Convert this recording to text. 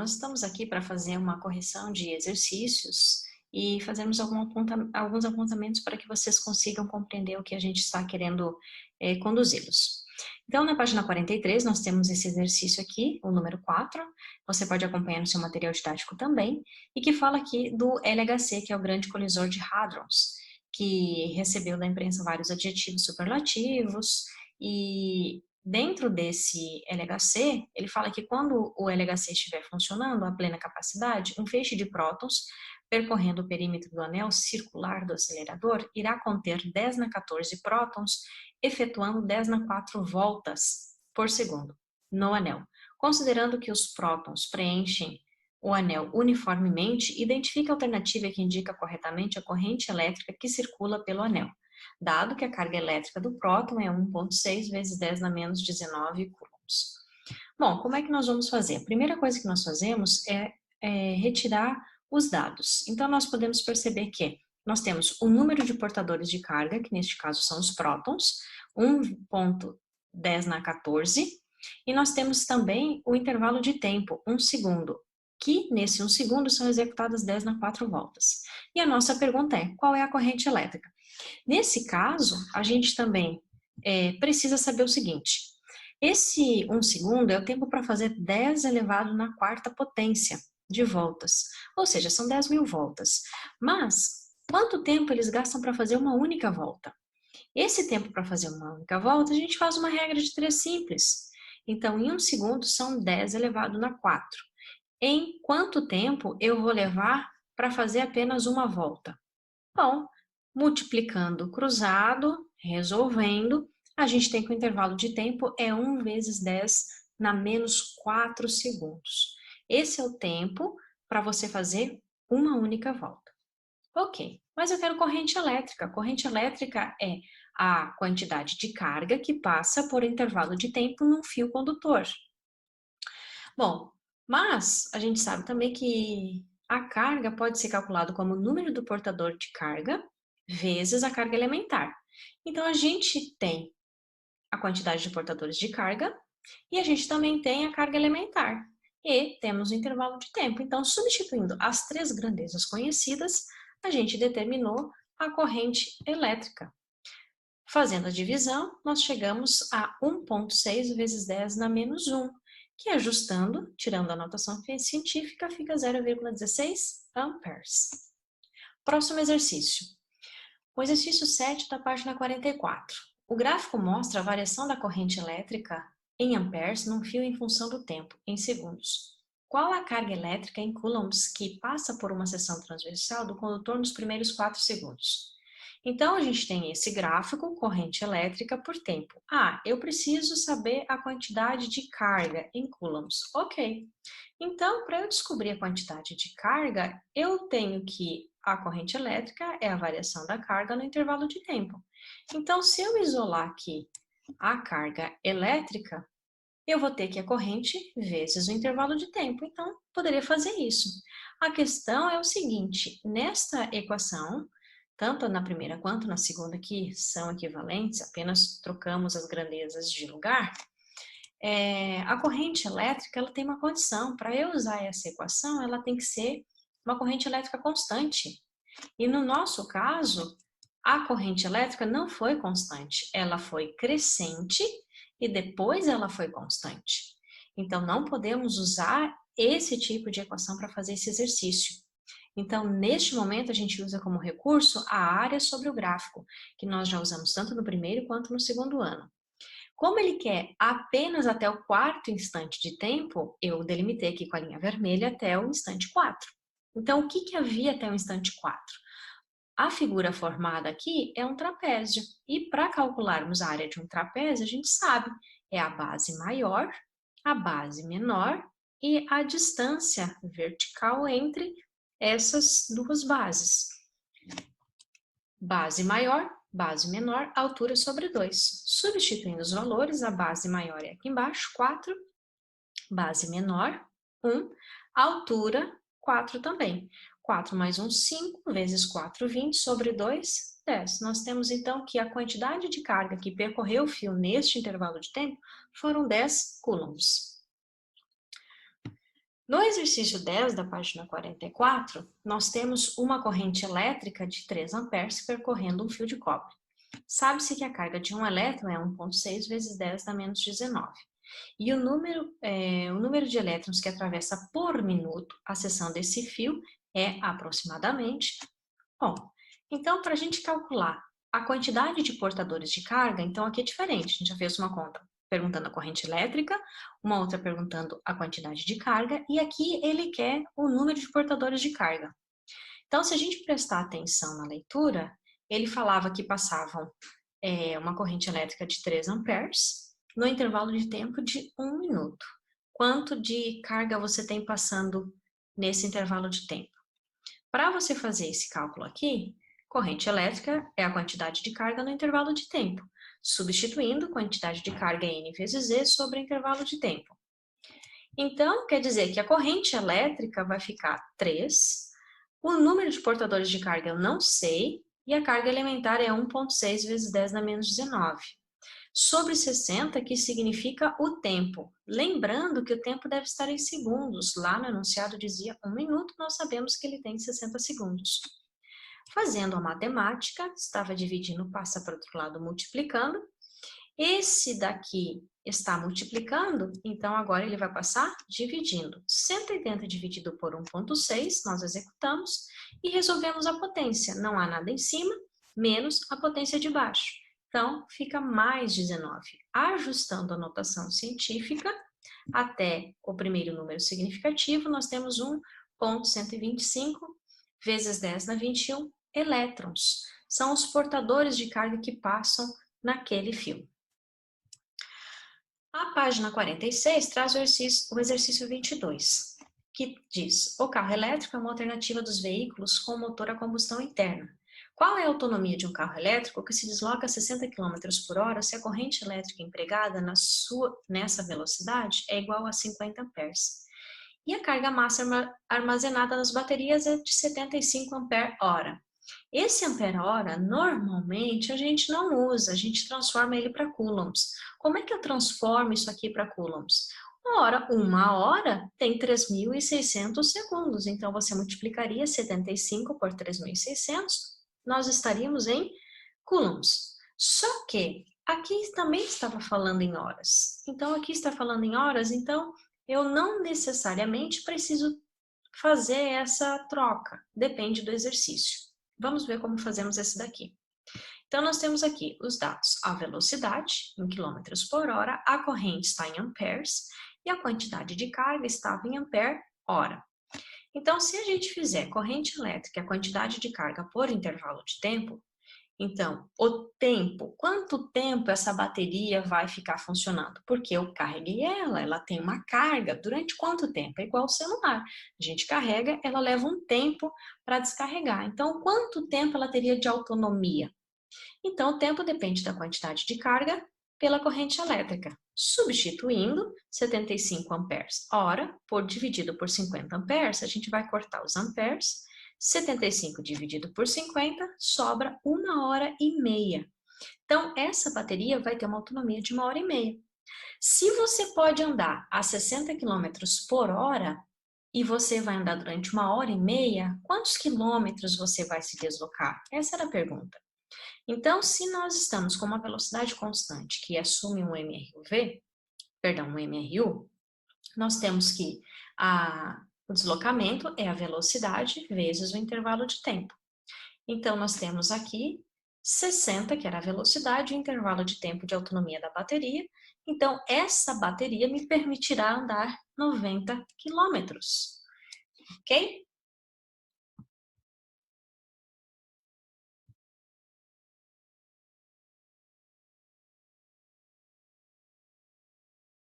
nós estamos aqui para fazer uma correção de exercícios e fazermos alguns apontamentos para que vocês consigam compreender o que a gente está querendo conduzi-los. Então, na página 43, nós temos esse exercício aqui, o número 4, você pode acompanhar no seu material didático também, e que fala aqui do LHC, que é o Grande Colisor de Hadrons, que recebeu da imprensa vários adjetivos superlativos, e dentro desse LHC, ele fala que quando o LHC estiver funcionando a plena capacidade, um feixe de prótons percorrendo o perímetro do anel circular do acelerador irá conter 10 na 14 prótons, efetuando 10 na 4 voltas por segundo no anel. Considerando que os prótons preenchem o anel uniformemente, identifique a alternativa que indica corretamente a corrente elétrica que circula pelo anel, dado que a carga elétrica do próton é 1,6 vezes 10 na menos 19 coulombs. Bom, como é que nós vamos fazer? A primeira coisa que nós fazemos é retirar os dados. Então, nós podemos perceber que nós temos o número de portadores de carga, que neste caso são os prótons, 1,10 na 14, e nós temos também o intervalo de tempo, 1 segundo, que nesse 1 segundo são executadas 10 na 4 voltas. E a nossa pergunta é, qual é a corrente elétrica? Nesse caso, a gente também precisa saber o seguinte, esse 1 segundo é o tempo para fazer 10 elevado na quarta potência de voltas, ou seja, são 10.000 voltas. Mas, quanto tempo eles gastam para fazer uma única volta? Esse tempo para fazer uma única volta, a gente faz uma regra de 3 simples. Então, em 1 segundo, são 10 elevado na 4. Em quanto tempo eu vou levar para fazer apenas uma volta? Bom, multiplicando cruzado, resolvendo, a gente tem que o intervalo de tempo é 1 vezes 10 na menos 4 segundos. Esse é o tempo para você fazer uma única volta. Ok, mas eu quero corrente elétrica. Corrente elétrica é a quantidade de carga que passa por intervalo de tempo num fio condutor. Bom, mas a gente sabe também que a carga pode ser calculada como o número do portador de carga vezes a carga elementar. Então, a gente tem a quantidade de portadores de carga e a gente também tem a carga elementar. E temos o intervalo de tempo. Então, substituindo as 3 grandezas conhecidas, a gente determinou a corrente elétrica. Fazendo a divisão, nós chegamos a 1,6 vezes 10 na menos 1, que ajustando, tirando a notação científica, fica 0,16 amperes. Próximo exercício. O exercício 7 da página 44. O gráfico mostra a variação da corrente elétrica em amperes num fio em função do tempo, em segundos. Qual a carga elétrica em coulombs que passa por uma seção transversal do condutor nos primeiros 4 segundos? Então, a gente tem esse gráfico, corrente elétrica por tempo. Ah, eu preciso saber a quantidade de carga em coulombs. Ok. Então, para eu descobrir a quantidade de carga, eu tenho que a corrente elétrica é a variação da carga no intervalo de tempo. Então, se eu isolar aqui a carga elétrica, eu vou ter que a corrente vezes o intervalo de tempo. Então, poderia fazer isso. A questão é o seguinte, nesta equação, tanto na primeira quanto na segunda, que são equivalentes, apenas trocamos as grandezas de lugar, a corrente elétrica ela tem uma condição. Para eu usar essa equação, ela tem que ser uma corrente elétrica constante. E no nosso caso, a corrente elétrica não foi constante, ela foi crescente e depois ela foi constante. Então, não podemos usar esse tipo de equação para fazer esse exercício. Então, neste momento, a gente usa como recurso a área sobre o gráfico, que nós já usamos tanto no primeiro quanto no segundo ano. Como ele quer apenas até o 4º instante de tempo, eu delimitei aqui com a linha vermelha até o instante 4. Então, o que havia até o instante 4? A figura formada aqui é um trapézio. E para calcularmos a área de um trapézio, a gente sabe, é a base maior, a base menor e a distância vertical entre essas duas bases. Base maior, base menor, altura sobre 2. Substituindo os valores, a base maior é aqui embaixo, 4, base menor, 1, altura, 4 também. 4 mais 1, 5, vezes 4, 20, sobre 2, 10. Nós temos então que a quantidade de carga que percorreu o fio neste intervalo de tempo foram 10 coulombs. No exercício 10 da página 44, nós temos uma corrente elétrica de 3 amperes percorrendo um fio de cobre. Sabe-se que a carga de um elétron é 1,6 vezes 10 a menos 19. E o número de elétrons que atravessa por minuto a seção desse fio é aproximadamente. Bom, então para a gente calcular a quantidade de portadores de carga, então aqui é diferente, a gente já fez uma conta perguntando a corrente elétrica, uma outra perguntando a quantidade de carga, e aqui ele quer o número de portadores de carga. Então, se a gente prestar atenção na leitura, ele falava que passavam uma corrente elétrica de 3 amperes no intervalo de tempo de 1 minuto. Quanto de carga você tem passando nesse intervalo de tempo? Para você fazer esse cálculo aqui, corrente elétrica é a quantidade de carga no intervalo de tempo, substituindo quantidade de carga N vezes E sobre o intervalo de tempo. Então, quer dizer que a corrente elétrica vai ficar 3, o número de portadores de carga eu não sei, e a carga elementar é 1,6 vezes 10 na menos 19. Sobre 60, que significa o tempo. Lembrando que o tempo deve estar em segundos. Lá no enunciado dizia 1 minuto, nós sabemos que ele tem 60 segundos. Fazendo a matemática, estava dividindo, passa para o outro lado multiplicando. Esse daqui está multiplicando, então agora ele vai passar dividindo. 180 dividido por 1,6, nós executamos e resolvemos a potência. Não há nada em cima, menos a potência de baixo. Então, fica mais 19. Ajustando a notação científica, até o primeiro número significativo, nós temos 1,125 vezes 10 na 21 elétrons. São os portadores de carga que passam naquele fio. A página 46 traz o exercício 22, que diz: o carro elétrico é uma alternativa dos veículos com motor a combustão interna. Qual é a autonomia de um carro elétrico que se desloca a 60 km por hora se a corrente elétrica empregada nessa velocidade é igual a 50 amperes? E a carga massa armazenada nas baterias é de 75 ampere-hora. Esse ampere-hora, normalmente, a gente não usa, a gente transforma ele para coulombs. Como é que eu transformo isso aqui para coulombs? Ora, uma hora tem 3.600 segundos, então você multiplicaria 75 por 3.600, nós estaríamos em coulombs. Só que aqui também estava falando em horas. Então, aqui está falando em horas, então eu não necessariamente preciso fazer essa troca, depende do exercício. Vamos ver como fazemos esse daqui. Então, nós temos aqui os dados: a velocidade em quilômetros por hora, a corrente está em amperes e a quantidade de carga estava em ampere-hora. Então, se a gente fizer corrente elétrica e a quantidade de carga por intervalo de tempo, então, o tempo, quanto tempo essa bateria vai ficar funcionando? Porque eu carreguei ela tem uma carga, durante quanto tempo? É igual o celular, a gente carrega, ela leva um tempo para descarregar. Então, quanto tempo ela teria de autonomia? Então, o tempo depende da quantidade de carga pela corrente elétrica. Substituindo 75 amperes hora por dividido por 50 amperes, a gente vai cortar os amperes. 75 dividido por 50 sobra 1h30. Então, essa bateria vai ter uma autonomia de 1h30. Se você pode andar a 60 km por hora e você vai andar durante 1h30, quantos quilômetros você vai se deslocar? Essa era a pergunta. Então, se nós estamos com uma velocidade constante que assume um MRU, nós temos que o deslocamento é a velocidade vezes o intervalo de tempo. Então, nós temos aqui 60, que era a velocidade, o intervalo de tempo de autonomia da bateria. Então, essa bateria me permitirá andar 90 quilômetros. Ok?